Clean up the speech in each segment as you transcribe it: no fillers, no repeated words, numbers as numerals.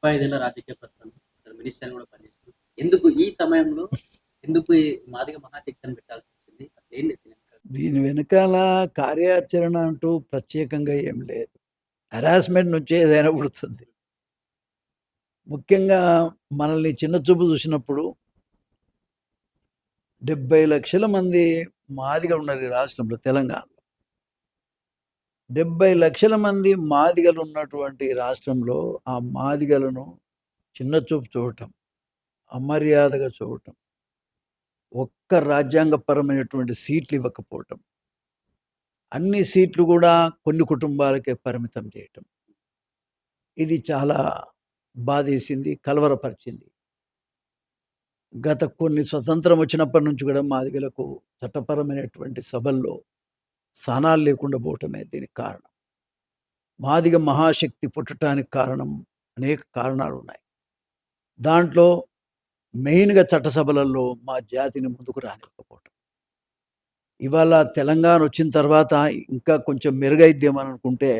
35 ఏళ్ల రాజకీయ ప్రస్థానం. అసలు మినిస్టర్‌గా కూడా పనిచేశారు. ఎందుకు ఈ సమయంలో ఎందుకు ఈ మాదిగ మహాశక్తి అని పెట్టాల్సొచ్చింది? అసలేంటి దీని వెనక? దీని వెనకాల కార్యాచరణ అంటూ ప్రత్యేకంగా ఏం లేదు. హెరాస్మెంట్ నుంచే ఏదైనా పుడుతుంది. ముఖ్యంగా మనల్ని చిన్న చూపు చూసినప్పుడు 70 లక్షల మంది మాదిగలు ఉన్నారు ఈ రాష్ట్రంలో, తెలంగాణలో. 70 లక్షల మంది మాదిగలు ఉన్నటువంటి రాష్ట్రంలో ఆ మాదిగలను చిన్న చూపు చూడటం, అమర్యాదగా చూడటం, ఒక్క రాజ్యాంగపరమైనటువంటి సీట్లు ఇవ్వకపోవటం, అన్ని సీట్లు కూడా కొన్ని కుటుంబాలకే పరిమితం చేయటం, ఇది చాలా బాధేసింది, కలవరపరిచింది. గత కొన్ని స్వతంత్రం వచ్చినప్పటి నుంచి కూడా మాదిగలకు చట్టపరమైనటువంటి సభల్లో స్థానాలు లేకుండా పోవటమే దీనికి కారణం. మాదిగ మహాశక్తి పుట్టడానికి కారణం అనేక కారణాలు ఉన్నాయి. దాంట్లో మెయిన్గా చట్టసభలలో మా జాతిని ముందుకు రానివ్వకపోవటం. ఇవాళ తెలంగాణ వచ్చిన తర్వాత ఇంకా కొంచెం మెరుగైద్దామని అనుకుంటే,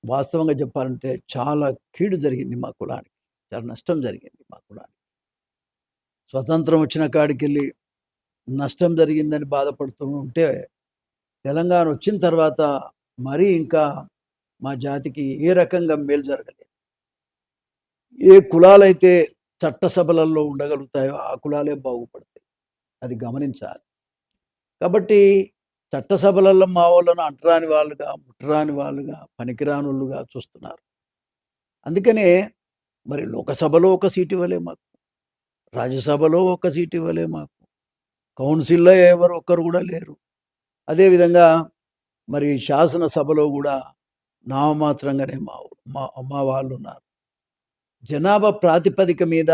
వాస్తవంగా చెప్పాలంటే చాలా కీడు జరిగింది మా కులానికి, చాలా నష్టం జరిగింది మా కులానికి. స్వతంత్రం వచ్చిన కాడికెళ్ళి నష్టం జరిగిందని బాధపడుతూ ఉంటే, తెలంగాణ వచ్చిన తర్వాత మరీ ఇంకా మా జాతికి ఏ రకంగా మేలు జరగలేదు. ఏ కులాలైతే చట్టసభలలో ఉండగలుగుతాయో ఆ కులాలే బాగుపడతాయి, అది గమనించాలి. కాబట్టి చట్టసభలలో మా వాళ్ళను అంటరాని వాళ్ళుగా, ముట్టరాని వాళ్ళుగా, పనికిరానులుగా చూస్తున్నారు. అందుకనే మరి లోకసభలో ఒక సీటు ఇవ్వలే మాకు, రాజ్యసభలో ఒక సీటు ఇవ్వలే మాకు, కౌన్సిల్లో ఎవరు ఒక్కరు కూడా లేరు. అదేవిధంగా మరి శాసనసభలో కూడా నామమాత్రంగానే మా వాళ్ళు ఉన్నారు. జనాభా ప్రాతిపదిక మీద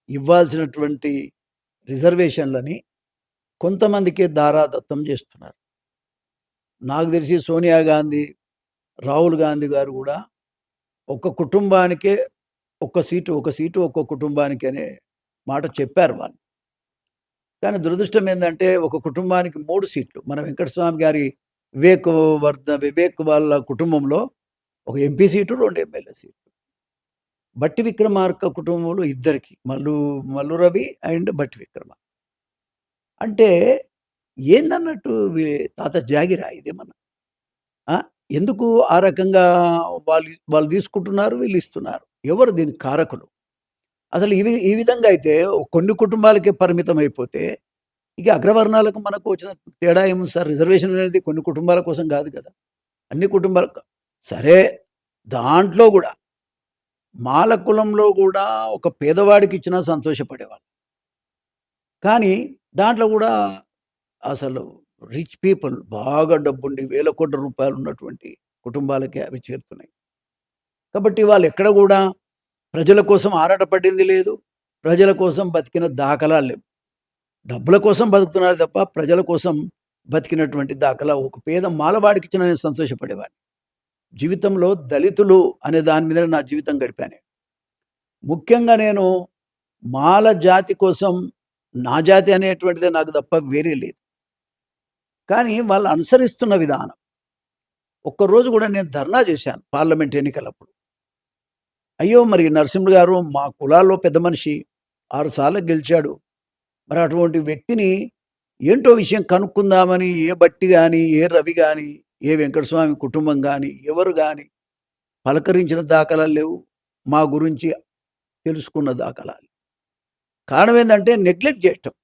ఇవ్వాల్సినటువంటి రిజర్వేషన్లని కొంతమందికే దారాదత్తం చేస్తున్నారు. నాకు తెలిసి సోనియా గాంధీ, రాహుల్ గాంధీ గారు కూడా ఒక కుటుంబానికే ఒక సీటు ఒక్క కుటుంబానికి అనే మాట చెప్పారు వాళ్ళు. కానీ దురదృష్టం ఏంటంటే ఒక కుటుంబానికి 3 సీట్లు. మన వెంకటస్వామి గారి వివేక్ వాళ్ళ కుటుంబంలో ఒక ఎంపీ సీటు, 2 ఎమ్మెల్యే సీట్లు. బట్టి విక్రమార్క కుటుంబంలో ఇద్దరికి, మల్లు రవి అండ్ బట్టి విక్రమార్క. అంటే ఏందన్నట్టు తాత జాగిరా ఇదేమన్నా? ఎందుకు ఆ రకంగా వాళ్ళు తీసుకుంటున్నారు, వీళ్ళు ఇస్తున్నారు? ఎవరు దీనికి కారకులు? అసలు ఈ విధంగా అయితే కొన్ని కుటుంబాలకే పరిమితం అయిపోతే ఇక అగ్రవర్ణాలకు మనకు వచ్చిన తేడా ఏముంది సార్? రిజర్వేషన్ అనేది కొన్ని కుటుంబాల కోసం కాదు కదా, అన్ని కుటుంబాలకు. సరే, దాంట్లో కూడా మాల కులంలో కూడా ఒక పేదవాడికి ఇచ్చినా సంతోషపడేవాళ్ళు. కానీ దాంట్లో కూడా అసలు రిచ్ పీపుల్, బాగా డబ్బుండి వేల కోట్ల రూపాయలు ఉన్నటువంటి కుటుంబాలకే అవి చేరుతున్నాయి. కాబట్టి వాళ్ళు ఎక్కడ కూడా ప్రజల కోసం ఆరాటపడింది లేదు, ప్రజల కోసం బతికిన దాఖలాలు లేవు. డబ్బుల కోసం బతుకుతున్నారు తప్ప ప్రజల కోసం బతికినటువంటి దాఖలా ఒక పేద మాలవాడికి ఇచ్చిన నేను సంతోషపడేవాడిని. జీవితంలో దళితులు అనే దాని మీద నా జీవితం గడిపాను. ముఖ్యంగా నేను మాల జాతి కోసం, నా జాతి అనేటువంటిదే నాకు తప్ప వేరే లేదు. కానీ వాళ్ళు అనుసరిస్తున్న విధానం, ఒక్కరోజు కూడా నేను ధర్నా చేశాను పార్లమెంట్ ఎన్నికలప్పుడు. అయ్యో, మరి నరసింహుడు గారు మా కులాల్లో పెద్ద మనిషి, 6 సార్లు గెలిచాడు. మరి అటువంటి వ్యక్తిని ఏంటో విషయం కనుక్కుందామని ఏ బట్టి కానీ, ఏ రవి కానీ, ఏ వెంకటస్వామి కుటుంబం కానీ, ఎవరు కానీ పలకరించిన దాఖలాలు లేవు, మా గురించి తెలుసుకున్న దాఖలాలు. కారణం ఏంటంటే నెగ్లెక్ట్ చేయటం.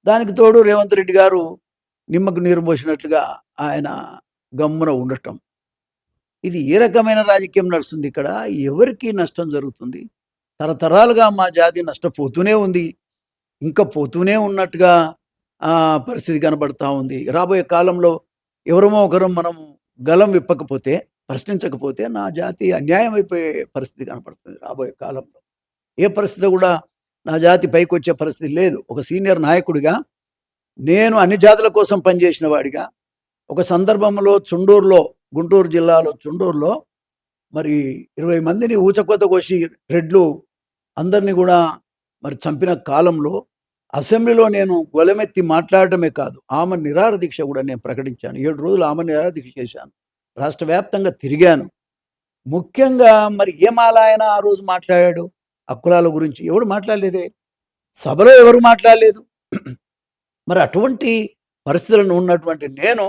దానికి తోడు రేవంత్ రెడ్డి గారు నిమ్మకు నీరు పోసినట్లుగా ఆయన గమ్మున ఉండటం. ఇది ఏ రకమైన రాజకీయం నడుస్తుంది ఇక్కడ? ఎవరికి నష్టం జరుగుతుంది? తరతరాలుగా మా జాతి నష్టపోతూనే ఉంది, ఇంకా పోతూనే ఉన్నట్టుగా పరిస్థితి కనబడతా ఉంది. రాబోయే కాలంలో ఎవరమో ఒకరం మనము గలం విప్పకపోతే, ప్రశ్నించకపోతే నా జాతి అన్యాయం అయిపోయే పరిస్థితి కనపడుతుంది రాబోయే కాలంలో. ఏ పరిస్థితి కూడా నా జాతి పైకి వచ్చే పరిస్థితి లేదు. ఒక సీనియర్ నాయకుడిగా, నేను అన్ని జాతుల కోసం పనిచేసిన వాడిగా, ఒక సందర్భంలో చుండూరులో, గుంటూరు జిల్లాలో చుండూరులో మరి 20 మందిని ఊచకోత కోసి రెడ్లు అందరినీ కూడా మరి చంపిన కాలంలో అసెంబ్లీలో నేను గొలమెత్తి మాట్లాడటమే కాదు, ఆమె నిరాహార దీక్ష కూడా నేను ప్రకటించాను. 7 రోజులు ఆమె నిరాహార దీక్ష చేశాను. రాష్ట్ర వ్యాప్తంగా తిరిగాను. ముఖ్యంగా మరి ఏమాలా ఆయన ఆ రోజు మాట్లాడాడు హక్కులాల గురించి? ఎవడు మాట్లాడలేదే. సభలో ఎవరు మాట్లాడలేదు. మరి అటువంటి పరిస్థితులను ఉన్నటువంటి నేను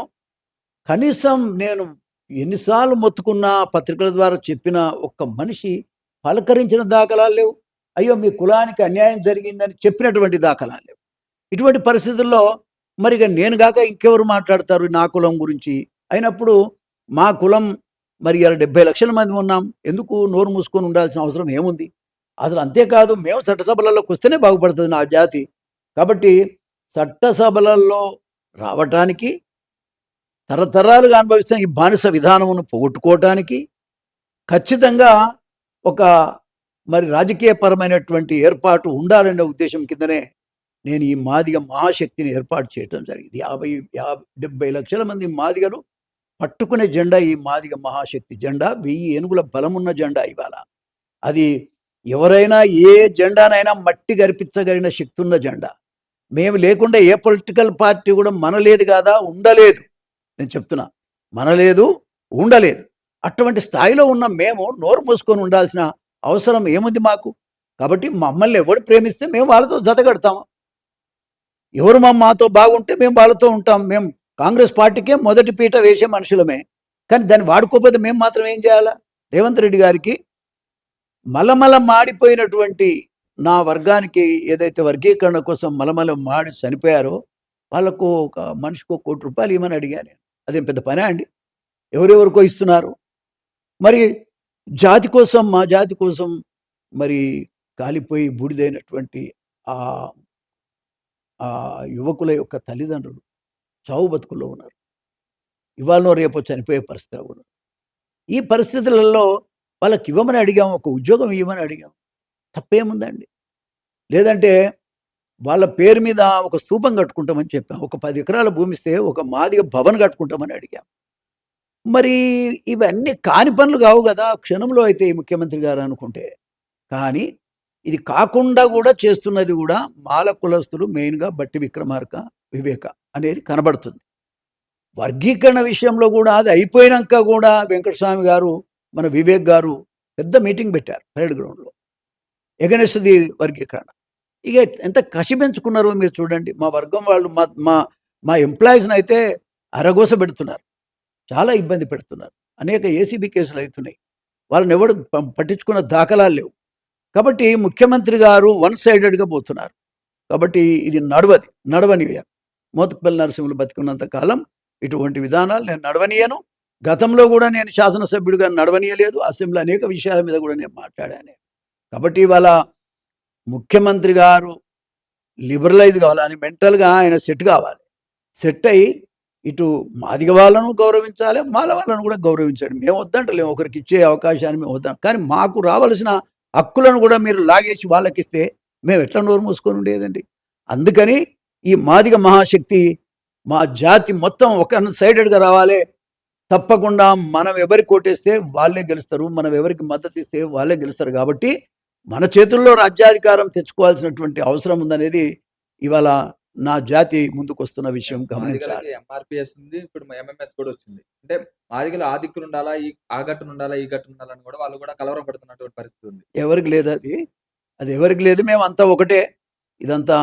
కనీసం నేను ఎన్నిసార్లు మొత్తుకున్నా, పత్రికల ద్వారా చెప్పిన ఒక్క మనిషి పలకరించిన దాఖలాలు లేవు. అయ్యో మీ కులానికి అన్యాయం జరిగిందని చెప్పినటువంటి దాఖలాలు లేవు. ఇటువంటి పరిస్థితుల్లో మరి ఇక నేను గాక ఇంకెవరు మాట్లాడతారు నా కులం గురించి? అయినప్పుడు మా కులం మరి ఇలా 70 లక్షల మంది ఉన్నాం. ఎందుకు నోరు మూసుకొని ఉండాల్సిన అవసరం ఏముంది? అసలు అంతేకాదు మేము చట్టసభలలోకి వస్తేనే బాగుపడుతుంది నా జాతి. కాబట్టి చట్టసభలలో రావటానికి, తరతరాలుగా అనుభవిస్తున్న ఈ బానిస విధానమును పోగొట్టుకోవటానికి ఖచ్చితంగా ఒక మరి రాజకీయపరమైనటువంటి ఏర్పాటు ఉండాలనే ఉద్దేశం కిందనే నేను ఈ మాదిగ మహాశక్తిని ఏర్పాటు చేయటం జరిగింది. 70 లక్షల మంది మాదిగలు పట్టుకునే జెండా ఈ మాదిగ మహాశక్తి జెండా. 1000 ఏనుగుల బలమున్న జెండా ఇవాళ. అది ఎవరైనా ఏ జెండానైనా మట్టి గరిపించగలిగిన శక్తి ఉన్న జెండా. మేము లేకుండా ఏ పొలిటికల్ పార్టీ కూడా మనలేదు కాదా, ఉండలేదు. నేను చెప్తున్నా, మనలేదు, ఉండలేదు. అటువంటి స్థాయిలో ఉన్న మేము నోరు మూసుకొని ఉండాల్సిన అవసరం ఏముంది మాకు? కాబట్టి మమ్మల్ని ఎవరు ప్రేమిస్తే మేము వాళ్ళతో జతగడతాము. ఎవరు మాతో బాగుంటే మేము వాళ్ళతో ఉంటాం. మేము కాంగ్రెస్ పార్టీకే మొదటి పీట వేసే మనుషులమే. కానీ దాన్ని వాడుకోకపోతే మేము మాత్రం ఏం చేయాలా? రేవంత్ రెడ్డి గారికి మలమల మాడిపోయినటువంటి నా వర్గానికి ఏదైతే వర్గీకరణ కోసం మలమల మాడి చనిపోయారో వాళ్ళకు ఒక మనిషికి ₹1,00,00,000 ఇవ్వమని అడిగాను నేను. అదేం పెద్ద పనా అండి? ఎవరెవరికో ఇస్తున్నారు. మరి జాతి కోసం, మా జాతి కోసం మరి కాలిపోయి బూడిదైనటువంటి ఆ ఆ యువకుల యొక్క తల్లిదండ్రులు చావు బతుకుల్లో ఉన్నారు. ఇవాళనో రేపో చనిపోయే పరిస్థితులు ఉన్నారు. ఈ పరిస్థితులలో వాళ్ళకి ఇవ్వమని అడిగాం, ఒక ఉద్యోగం ఇవ్వమని అడిగాం. తప్పేముందండి? లేదంటే వాళ్ళ పేరు మీద ఒక స్తూపం కట్టుకుంటామని చెప్పాం. ఒక 10 ఎకరాల భూమి ఇస్తే ఒక మాదిగ భవన్ కట్టుకుంటామని అడిగాం. మరి ఇవన్నీ కాని పనులు కావు కదా! క్షణంలో అయితే ఈ ముఖ్యమంత్రి గారు అనుకుంటే. కానీ ఇది కాకుండా కూడా చేస్తున్నది కూడా మాల కులస్తులు, మెయిన్‌గా బట్టి విక్రమార్క, వివేక అనేది కనబడుతుంది. వర్గీకరణ విషయంలో కూడా అది అయిపోయినాక కూడా వెంకటస్వామి గారు, మన వివేక్ గారు పెద్ద మీటింగ్ పెట్టారు పరేడ్ గ్రౌండ్‌లో. ఎగనెస్ట్ ది వర్గీకరణ. ఇక ఎంత కసి పెంచుకున్నారో మీరు చూడండి. మా వర్గం వాళ్ళు మా మా మా ఎంప్లాయీస్‌ని అయితే అరగోస పెడుతున్నారు. చాలా ఇబ్బంది పెడుతున్నారు. అనేక ఏసీబీ కేసులు అవుతున్నాయి. వాళ్ళని ఎవడు పట్టించుకున్న దాఖలాలు లేవు. కాబట్టి ముఖ్యమంత్రి గారు వన్ సైడెడ్‌గా పోతున్నారు. కాబట్టి ఇది నడవనివ్వను. మోత్కుపల్లి నరసింహులు బతికున్నంత కాలం ఇటువంటి విధానాలు నేను నడవనీయను. గతంలో కూడా నేను శాసనసభ్యుడిగా నడవనీయలేదు. అసెంబ్లీ అనేక విషయాల మీద కూడా నేను మాట్లాడాను. కాబట్టి ఇవాళ ముఖ్యమంత్రి గారు లిబరలైజ్ కావాలి అని మెంటల్‌గా ఆయన సెట్ కావాలి. సెట్ అయ్యి ఇటు మాదిగ వాళ్ళను గౌరవించాలి, మాల వాళ్ళను కూడా గౌరవించాలి. మేము వద్దంటలేము, ఒకరికి ఇచ్చే అవకాశాన్ని మేము వద్దాం. కానీ మాకు రావాల్సిన హక్కులను కూడా మీరు లాగేసి వాళ్ళకిస్తే మేము ఎట్లా నోరు మూసుకొని ఉండేదండి? అందుకని ఈ మాదిగ మహాశక్తి మా జాతి మొత్తం ఒక సైడెడ్‌గా రావాలి. తప్పకుండా మనం ఎవరికి కోటేస్తే వాళ్ళే గెలుస్తారు. మనం ఎవరికి మద్దతు ఇస్తే వాళ్ళే గెలుస్తారు. కాబట్టి మన చేతుల్లో రాజ్యాధికారం తెచ్చుకోవాల్సినటువంటి అవసరం ఉందనేది ఇవాళ నా జాతి ముందుకొస్తున్న విషయం గమనించాలి. ఎంఆర్‌పీఎస్ ఉంది. ఇప్పుడు ఎంఎంఎస్ కూడా వచ్చింది. అంటే మాదిగలు ఆ దిక్కున ఉండాలా, ఆ గట్టున ఉండాలా, ఈ గట్టున ఉండాలని కూడా వాళ్ళు కూడా కలవరం పడుతున్నటువంటి పరిస్థితి ఉంది. ఎవరికి లేదు అది. అది ఎవరికి లేదు. మేమంతా ఒకటే. ఇదంతా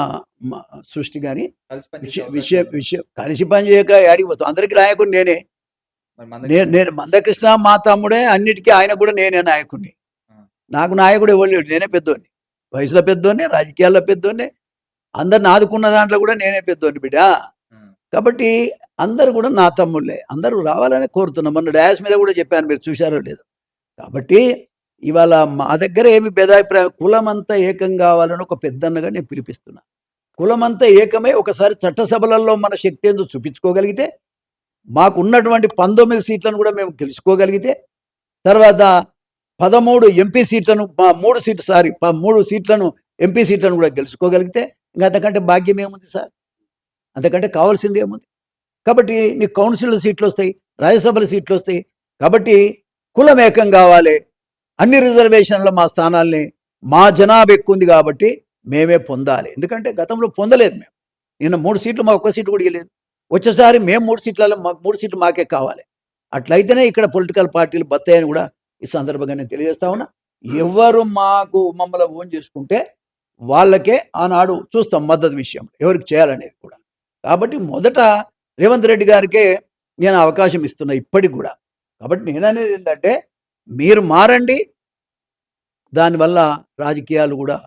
సృష్టి గాని కలిసి పని విషయం చేసే విషయం అవకాశం ఉంది. విషయం కలిసి పని చేయక యాడికి పోతాం? అందరికి నాయకుడిని నేనే. మరి మన నేను మందకృష్ణ మా తమ్ముడే. అన్నిటికీ ఆయన కూడా నేనే నాయకుడిని. ఆ! నాకు నాయకుడు ఎవరు లేడు. నేనే పెద్దోడిని. వయసులో పెద్దోడిని, రాజకీయాల్లో పెద్దోడిని. అందరిని ఆదుకున్న దాంట్లో కూడా నేనే పెద్దోడిని బిడ్డ. హ్మ్. కాబట్టి అందరూ కూడా నా తమ్ముళ్ళే. అందరూ రావాలని కోరుతున్నాం. మొన్న డయాస్ మీద కూడా చెప్పాను, మీరు చూశారో లేదో. కాబట్టి ఇవాళ మా దగ్గర ఏమి భేదాభిప్రాయం, కులమంతా ఏకం కావాలని ఒక పెద్దన్నగా నేను పిలిపిస్తున్నా. కులమంతా ఏకమై ఒకసారి చట్టసభలలో మన శక్తి ఏందో చూపించుకోగలిగితే, మాకున్నటువంటి 19 సీట్లను కూడా మేము గెలుచుకోగలిగితే, తర్వాత 13 ఎంపీ సీట్లను 3 సీట్లను ఎంపీ సీట్లను కూడా గెలుచుకోగలిగితే ఇంకా అంతకంటే భాగ్యం ఏముంది సార్? అంతకంటే కావాల్సింది ఏముంది? కాబట్టి నీకు కౌన్సిల్ సీట్లు వస్తాయి, రాజ్యసభల సీట్లు వస్తాయి. కాబట్టి కులం ఏకం కావాలి. అన్ని రిజర్వేషన్ల మా స్థానాల్ని మా జనాభా ఎక్కువ ఉంది కాబట్టి మేమే పొందాలి. ఎందుకంటే గతంలో పొందలేదు మేము. నిన్న 3 సీట్లు, మాకు ఒక్క సీటు కూడా ఇవ్వలేదు. వచ్చేసారి మేము 3 సీట్లలో 3 సీట్లు మాకే కావాలి. అట్లయితేనే ఇక్కడ పొలిటికల్ పార్టీలు బత్తాయని కూడా ఈ సందర్భంగా నేను తెలియజేస్తా ఉన్నా. ఎవరు మమ్మల్ని ఓన్ చేసుకుంటే వాళ్ళకే ఆనాడు చూస్తాం మద్దతు విషయం ఎవరికి చేయాలనేది కూడా. కాబట్టి మొదట రేవంత్ రెడ్డి గారికే నేను అవకాశం ఇస్తున్నా ఇప్పటికి కూడా. కాబట్టి నేననేది ఏంటంటే మీరు మారండి, దానివల్ల రాజకీయాలు కూడా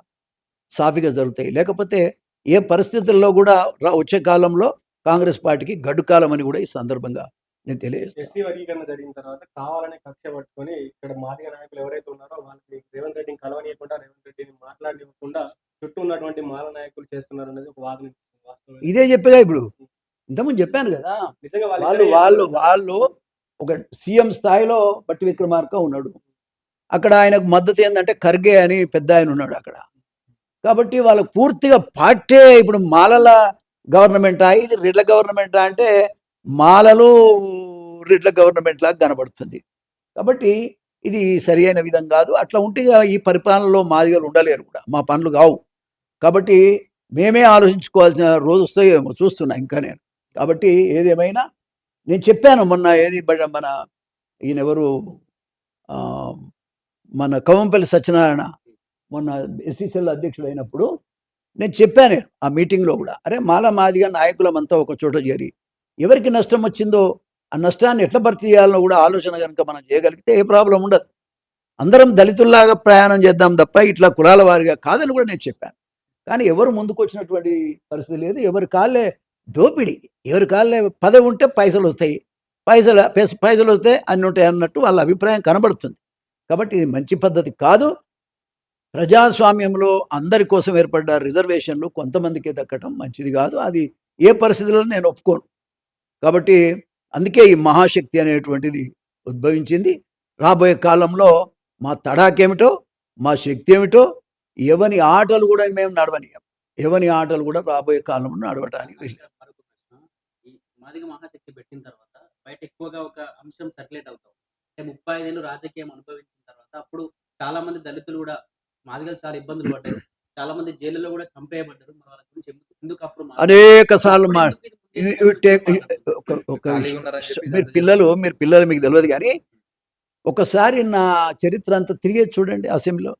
సాఫీగా జరుగుతాయి. లేకపోతే ఏ పరిస్థితుల్లో కూడా వచ్చే కాలంలో కాంగ్రెస్ పార్టీకి గడ్డు కాలం అని కూడా ఈ సందర్భంగా నేను తెలియజేస్తాను. ఎస్సీ వర్గీకరణ జరిగిన తర్వాత కావాలనే కక్ష పట్టుకొని ఇక్కడ మాదిగ నాయకులు ఎవరైతే ఉన్నారో వాళ్ళకి రేవంత్ రెడ్డిని కలవనీయకుండా, రేవంత్ రెడ్డిని మాట్లాడనివ్వకుండా చుట్టూ ఉన్నటువంటి మాల నాయకులు చేస్తున్నారు అనేది ఒక వాదన. వాస్తవమే. ఇదే చెప్పేగా ఇప్పుడు ఇంతకుముందు చెప్పాను కదా, నిజంగా వాళ్ళు వాళ్ళిద్దరే వాళ్ళు చేస్తున్నారు. వాళ్ళు ఒక సీఎం స్థాయిలో బట్టి విక్రమార్క ఉన్నాడు. అక్కడ ఆయనకు మద్దతు ఏంటంటే ఖర్గే అని పెద్ద ఆయన ఉన్నాడు అక్కడ. కాబట్టి వాళ్ళకు పూర్తిగా పార్టీ ఇప్పుడు మాలల గవర్నమెంటా ఇది రెడ్ల గవర్నమెంటా అంటే మాలలు రెడ్ల గవర్నమెంట్ లాగా కనబడుతుంది. కాబట్టి ఇది సరి అయిన విధం కాదు. అట్లా ఉంటే ఈ పరిపాలనలో మాదిగలు ఉండలేరు కూడా, మా పనులు కావు. కాబట్టి మేమే ఆలోచించుకోవాల్సిన రోజు వస్తాయేమో చూస్తున్నా ఇంకా నేను. కాబట్టి ఏదేమైనా నేను చెప్పాను మొన్న మన ఈయనెవరు మన కవంపల్లి సత్యనారాయణ మొన్న ఎస్సీసీఎల్ అధ్యక్షుడు అయినప్పుడు నేను చెప్పాను ఆ మీటింగ్లో కూడా, అరే మాదిగా నాయకులమంతా ఒక చోట చేరి ఎవరికి నష్టం వచ్చిందో ఆ నష్టాన్ని ఎట్లా భర్తీ చేయాలనో కూడా ఆలోచన కనుక మనం చేయగలిగితే ఏ ప్రాబ్లం ఉండదు. అందరం దళితుల్లాగా ప్రయాణం చేద్దాం తప్ప ఇట్లా కులాల వారిగా కాదని కూడా నేను చెప్పాను. కానీ ఎవరు ముందుకు వచ్చినటువంటి పరిస్థితి లేదు. ఎవరి కాళ్ళే దోపిడీ, ఎవరి కాళ్ళే పదవి ఉంటే పైసలు వస్తాయి, పైసలు వస్తే అన్ని ఉంటాయి అన్నట్టు వాళ్ళ అభిప్రాయం కనబడుతుంది. కాబట్టి ఇది మంచి పద్ధతి కాదు. ప్రజాస్వామ్యంలో అందరి కోసం ఏర్పడ్డ రిజర్వేషన్లు కొంతమందికే దక్కటం మంచిది కాదు. అది ఏ పరిస్థితుల్లో నేను ఒప్పుకోను. కాబట్టి అందుకే ఈ మహాశక్తి అనేటువంటిది ఉద్భవించింది. రాబోయే కాలంలో మా తడాకేమిటో మా శక్తి ఏమిటో ఎవని ఆటలు కూడా మేము నడవనియం. ఎవని ఆటలు కూడా రాబోయే కాలంలో నడవటానికి మరొక ప్రశ్న. ఈ మాదిగ మహాశక్తి పెట్టిన తర్వాత బయట ఎక్కువగా ఒక అంశం సర్క్యులేట్ అవుతాం. అంటే 35 ఏళ్ళు రాజకీయం అనుభవించిన తర్వాత అప్పుడు చాలా మంది దళితులు కూడా మాదిగలు చాలా ఇబ్బందులు పడ్డారు. చాలా మంది జైలులో కూడా చంపేయబడ్డారు. మరి వాళ్ళ గురించి ఎందుకు అప్పుడు అనేక సార్లు ఒక ఖాళీగా ఉన్నారని చెప్పి మీరు ఇదంతా పిల్లలు మీకు తెలియదు కానీ ఒకసారి నా చరిత్ర అంతా తిరిగే చూడండి. అసెంబ్లీలో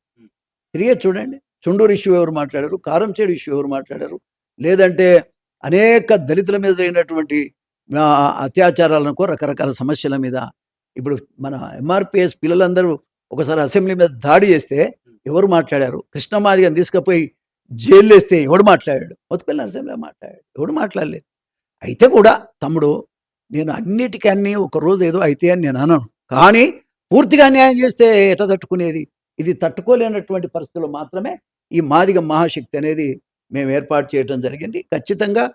తిరిగే చూడండి. చుండూరు ఇష్యూ ఎవరు మాట్లాడారు, కారంచేడు ఇష్యూ ఎవరు మాట్లాడారు, లేదంటే అనేక దళితుల మీద జరిగినటువంటి అత్యాచారాలకు రకరకాల సమస్యల మీద. ఇప్పుడు మన ఎంఆర్పిఎస్ పిల్లలందరూ ఒకసారి అసెంబ్లీ మీద దాడి చేస్తే ఎవరు మాట్లాడారు? కృష్ణమాదిగని తీసుకుపోయి జైలు వేస్తే ఎవడు మాట్లాడాడు? మొత్తపల్లి అసెంబ్లీలో మాట్లాడాడు, ఎవడు మాట్లాడలేదు. అయితే కూడా తమ్ముడు, నేను అన్నిటికన్నీ ఒకరోజు ఏదో అయితే అని నేను అనను. కానీ పూర్తిగా అన్యాయం చేస్తే ఎట్లా తట్టుకునేది? ఇది తట్టుకోలేనటువంటి పరిస్థితుల్లో మాత్రమే ఈ మాదిగ మహాశక్తి అనేది మేము ఏర్పాటు చేయడం జరిగింది. ఖచ్చితంగా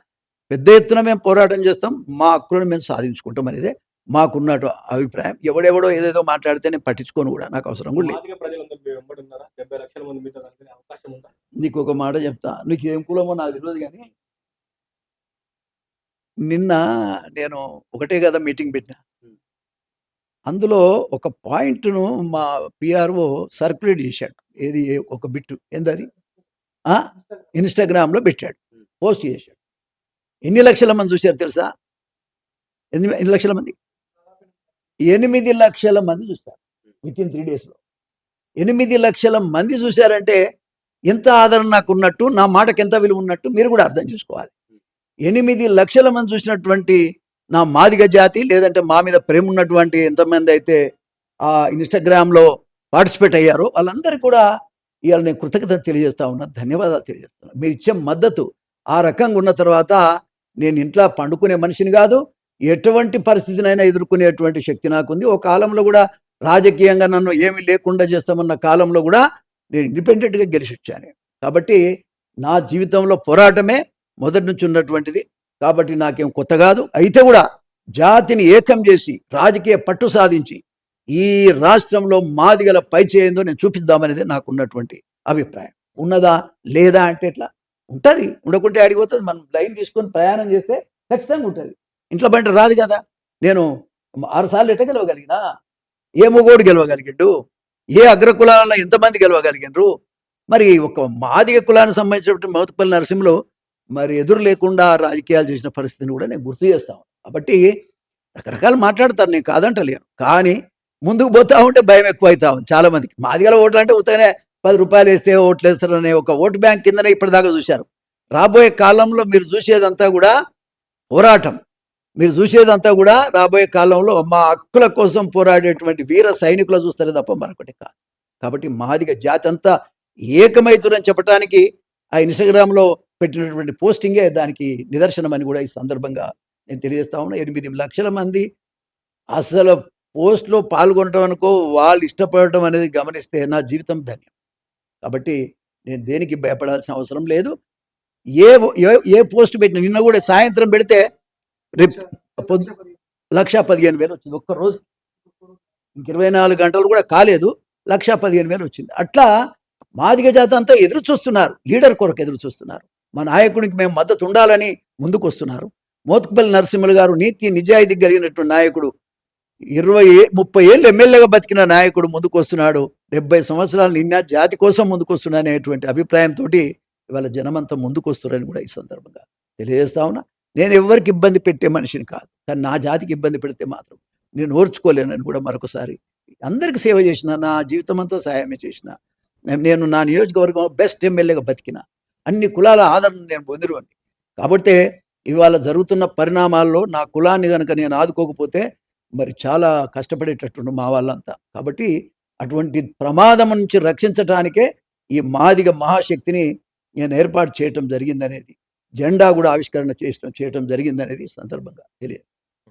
పెద్ద ఎత్తున మేము పోరాటం చేస్తాం. మా హక్కులను మేము సాధించుకుంటాం అనేదే మాకున్న అభిప్రాయం. ఎవడెవడో ఏదేదో మాట్లాడితే నేను పట్టించుకోను కూడా, నాకు అవసరం కూడా లేదు. మాదిగ ప్రజలందరూ మీ వెంబడి ఉన్నారా? 70 లక్షల మంది మీతో కలిగే అవకాశం ఉందా? నీకు ఒక మాట చెప్తా, నీకు ఏం కులమో నాకు తెలియదు కానీ నిన్న నేను ఒకటే కదా మీటింగ్ పెట్టినా. అందులో ఒక పాయింట్ను మా పిఆర్ఓ సర్క్యులేట్ చేశాడు. ఏది ఒక బిట్టు ఏందది ఇన్స్టాగ్రామ్లో పెట్టాడు, పోస్ట్ చేశాడు. ఎన్ని లక్షల మంది చూశారు తెలుసా? ఎన్ని లక్షల మంది? 8 లక్షల మంది చూశారు వితిన్ 3 daysలో. 8 లక్షల మంది చూశారంటే ఎంత ఆదరణ నాకు ఉన్నట్టు, నా మాటకి ఎంత విలువ ఉన్నట్టు మీరు కూడా అర్థం చేసుకోవాలి. 8 లక్షల మంది చూసినటువంటి నా మాదిగ జాతి, లేదంటే మా మీద ప్రేమ ఉన్నటువంటి ఎంతమంది అయితే ఆ ఇన్స్టాగ్రామ్లో పార్టిసిపేట్ అయ్యారో వాళ్ళందరికీ కూడా ఇవాళ నేను కృతజ్ఞత తెలియజేస్తా ఉన్నా, ధన్యవాదాలు తెలియజేస్తున్నా. మీరు ఇచ్చే మద్దతు ఆ రకంగా ఉన్న తర్వాత నేను ఇంట్లో పండుకునే మనిషిని కాదు, ఎటువంటి పరిస్థితినైనా ఎదుర్కొనేటువంటి శక్తి నాకుంది. ఓ కాలంలో కూడా రాజకీయంగా నన్ను ఏమీ లేకుండా చేస్తామన్న కాలంలో కూడా నేను ఇండిపెండెంట్గా గెలిచి వచ్చాను. కాబట్టి నా జీవితంలో పోరాటమే మొదటి నుంచి ఉన్నటువంటిది. కాబట్టి నాకేం కొత్త కాదు. అయితే కూడా జాతిని ఏకం చేసి రాజకీయ పట్టు సాధించి ఈ రాష్ట్రంలో మాదిగల పై చేయందో నేను చూపిద్దామనేది నాకు ఉన్నటువంటి అభిప్రాయం. ఉన్నదా లేదా అంటే ఎట్లా ఉంటుంది? ఉండకుంటే అడిగిపోతుంది. మనం లైన్ తీసుకొని ప్రయాణం చేస్తే ఖచ్చితంగా ఉంటుంది. ఇంట్లో బయట రాదు కదా. నేను 6 సార్లు ఎట్ట గెలవగలిగినా? ఏ మొగోడు గెలవగలిగిండు? ఏ అగ్రకులాలలో ఎంతమంది గెలవగలిగినరు? మరి ఒక మాదిగ కులానికి సంబంధించినటువంటి మోతుపల్లి నరసింహలో మరి ఎదురు లేకుండా రాజకీయాలు చేసిన పరిస్థితిని కూడా నేను గుర్తు చేస్తాను. కాబట్టి రకరకాలు మాట్లాడతారు, నేను కాదంటలేను. కానీ ముందుకు పోతా ఉంటే భయం ఎక్కువ అవుతా ఉంది చాలా మందికి. మాదిగల ఓట్లు అంటే ఉత్తగానే 10 రూపాయలు వేస్తే ఓట్లు వేస్తారనే ఒక ఓటు బ్యాంక్ కిందనే ఇప్పటిదాకా చూశారు. రాబోయే కాలంలో మీరు చూసేదంతా కూడా పోరాటం. మీరు చూసేదంతా కూడా రాబోయే కాలంలో మా హక్కుల కోసం పోరాడేటువంటి వీర సైనికులు చూస్తారే తప్ప మరొకటి కాదు. కాబట్టి మాదిగ జాతి అంతా ఏకమైతురని చెప్పడానికి ఆ ఇన్స్టాగ్రామ్లో పెట్టినటువంటి పోస్టింగే దానికి నిదర్శనం అని కూడా ఈ సందర్భంగా నేను తెలియజేస్తా ఉన్నా. 8 లక్షల మంది అసలు పోస్ట్లో పాల్గొనడం అనుకో వాళ్ళు ఇష్టపడటం అనేది గమనిస్తే నా జీవితం ధన్యం. కాబట్టి నేను దేనికి భయపడాల్సిన అవసరం లేదు. ఏ ఏ పోస్ట్ పెట్టిన నిన్న కూడా సాయంత్రం పెడితే రేపు 1,15,000 వచ్చింది ఒక్క రోజు. ఇంక 24 గంటలు కూడా కాలేదు, 1,15,000 వచ్చింది. అట్లా మాదిగ జాతి అంతా ఎదురు చూస్తున్నారు, లీడర్ కొరకు ఎదురు చూస్తున్నారు. మా నాయకుడికి మేము మద్దతు ఉండాలని ముందుకు వస్తున్నారు. మోత్కుపల్లి నరసింహులు గారు నీతి నిజాయితీ కలిగినటువంటి నాయకుడు, 20-30 ఏళ్ళు ఎమ్మెల్యేగా బతికిన నాయకుడు ముందుకు వస్తున్నాడు. 70 సంవత్సరాలు నిన్న జాతి కోసం ముందుకు వస్తున్నా అనేటువంటి అభిప్రాయంతో ఇవాళ జనమంతా ముందుకు వస్తున్నారని కూడా ఈ సందర్భంగా తెలియజేస్తా ఉన్నా. నేను ఎవరికి ఇబ్బంది పెట్టే మనిషిని కాదు, కానీ నా జాతికి ఇబ్బంది పెడితే మాత్రం నేను ఓర్చుకోలేనని కూడా మరొకసారి అందరికీ సేవ చేసిన, నా జీవితం అంతా సహాయమే చేసిన, నేను నా నియోజకవర్గం బెస్ట్ ఎమ్మెల్యేగా బతికిన, అన్ని కులాల ఆదరణ నేను పొందినవాడిని. కాబట్టి ఇవాళ జరుగుతున్న పరిణామాల్లో నా కులాన్ని కనుక నేను ఆదుకోకపోతే మరి చాలా కష్టపడేటట్టు మా వాళ్ళంతా. కాబట్టి అటువంటి ప్రమాదం నుంచి రక్షించడానికే ఈ మాదిగ మహాశక్తిని నేను ఏర్పాటు చేయటం జరిగిందనేది, జెండా కూడా ఆవిష్కరణ చేయటం జరిగిందనేది సందర్భంగా తెలియదు.